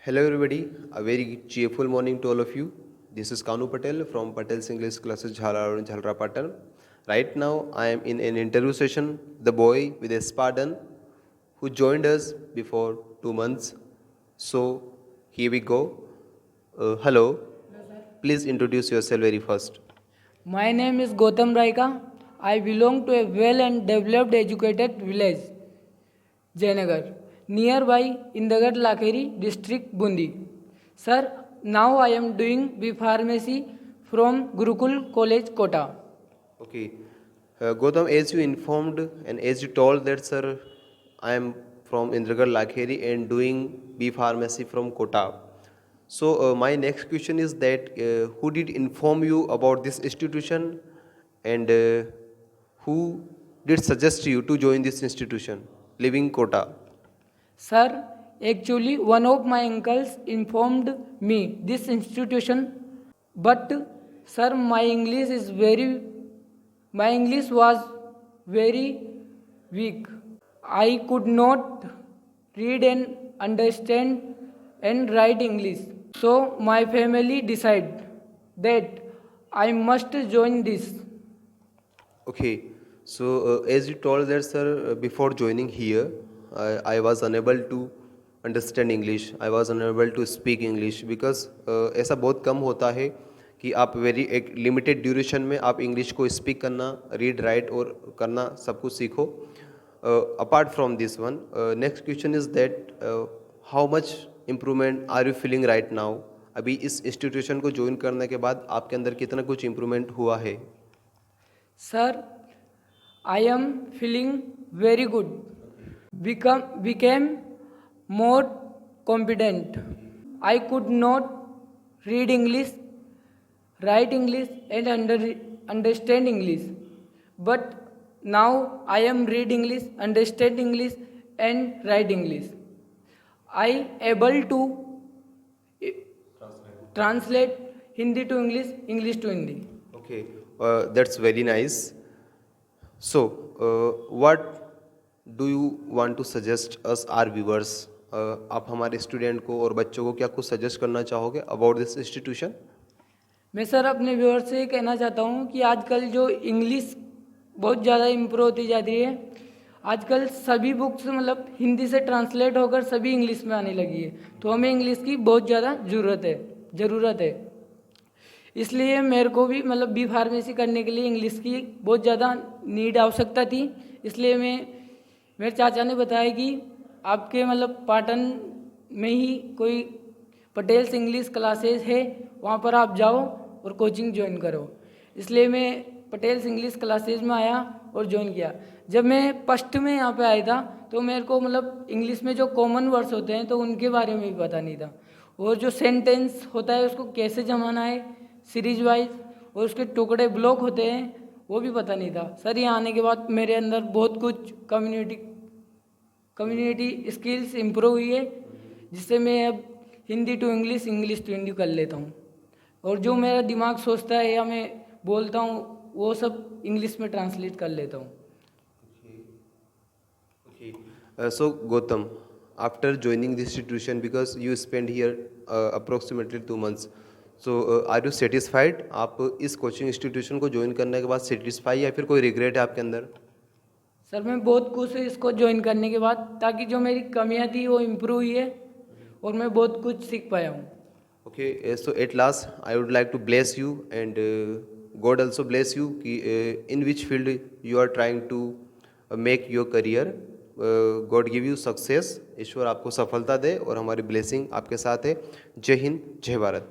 Hello everybody, a very cheerful morning to all of you. This is Kanu Patel from Patel's English classes Jhalar and Jhalrapatan. Right now I am in an interview session, the boy with a Spartan who joined us before 2 months. So here we go. Hello, please introduce yourself very first. My name is Gautam Raika. I belong to a well and developed educated village, Jayanagar, nearby Indagar Lakheri district, Bundi. Sir, now I am doing B Pharmacy from Gurukul College, Kota. Okay. Gautam, as you informed and as you told that, sir, I am from Indragarh Lakheri and doing B Pharmacy from Kota. So, my next question is that who did inform you about this institution and who did suggest you to join this institution, living Kota? Sir, actually one of my uncles informed me this institution, but sir, my English was very weak. I could not read and understand and write English. So my family decided that I must join this. Okay, so as you told that, sir, before joining here, I was unable to understand English. I was unable to speak English because ऐसा बहुत कम होता है कि आप very एक limited duration में आप English को स्पीक करना, रीड राइट और करना सब कुछ सीखो. Apart from this one, next question is that how much improvement are you feeling right now? अभी इस इंस्टीट्यूशन को ज्वाइन करने के बाद आपके अंदर कितना कुछ इम्प्रूवमेंट हुआ है? Sir, I am feeling very good. Became more confident. I could not read English, write English, and understand English. But now I am read English, understand English, and write English. I able to translate Hindi to English, English to Hindi. Okay, that's very nice. So, what do you want to suggest us, our viewers? आप हमारे student को और बच्चों को क्या कुछ suggest करना चाहोगे अबाउट दिस इंस्टीट्यूशन? मैं सर अपने व्यूअर से ये कहना चाहता हूँ कि आजकल जो इंग्लिश बहुत ज़्यादा इम्प्रूव होती जा रही है. आजकल सभी बुक्स मतलब हिंदी से ट्रांसलेट होकर सभी इंग्लिश में आने लगी है, तो हमें इंग्लिश की बहुत ज़्यादा ज़रूरत है. इसलिए मेरे को भी मतलब बी फार्मेसी करने के लिए इंग्लिश की बहुत ज़्यादा नीड आवश्यकता थी. इसलिए मेरे चाचा ने बताया कि आपके मतलब पाटन में ही कोई पटेल्स इंग्लिश क्लासेस है, वहाँ पर आप जाओ और कोचिंग ज्वाइन करो. इसलिए मैं पटेल्स इंग्लिश क्लासेस में आया और ज्वाइन किया. जब मैं फर्स्ट में यहाँ पे आया था तो मेरे को मतलब इंग्लिश में जो कॉमन वर्ड्स होते हैं तो उनके बारे में भी पता नहीं था, और जो सेंटेंस होता है उसको कैसे जमाना है सीरीज वाइज, और उसके टुकड़े ब्लॉक होते हैं वो भी पता नहीं था. सर यहाँ आने के बाद मेरे अंदर बहुत कुछ कम्युनिटी स्किल्स इम्प्रूव हुई है, जिससे मैं अब Hindi to English, English to Hindi कर लेता हूँ, और जो मेरा दिमाग सोचता है या मैं बोलता हूँ वो सब इंग्लिश में ट्रांसलेट कर लेता हूँ. So, Gautam, after joining this institution, because you spent here approximately 2 months, so are you satisfied? आप इस कोचिंग इंस्टीट्यूशन को ज्वाइन करने के बाद सेटिस्फाई या फिर कोई रिग्रेट है आपके अंदर? सर मैं बहुत खुश हूँ इसको ज्वाइन करने के बाद, ताकि जो मेरी कमियाँ थी वो इम्प्रूव हुई है और मैं बहुत कुछ सीख पाया हूँ. Okay, so at last, I would like to bless you and God also bless you कि in which field you are trying to make your career. God give you success. ईश्वर आपको सफलता दे और हमारी ब्लेसिंग आपके साथ है. जय हिंद, जय भारत.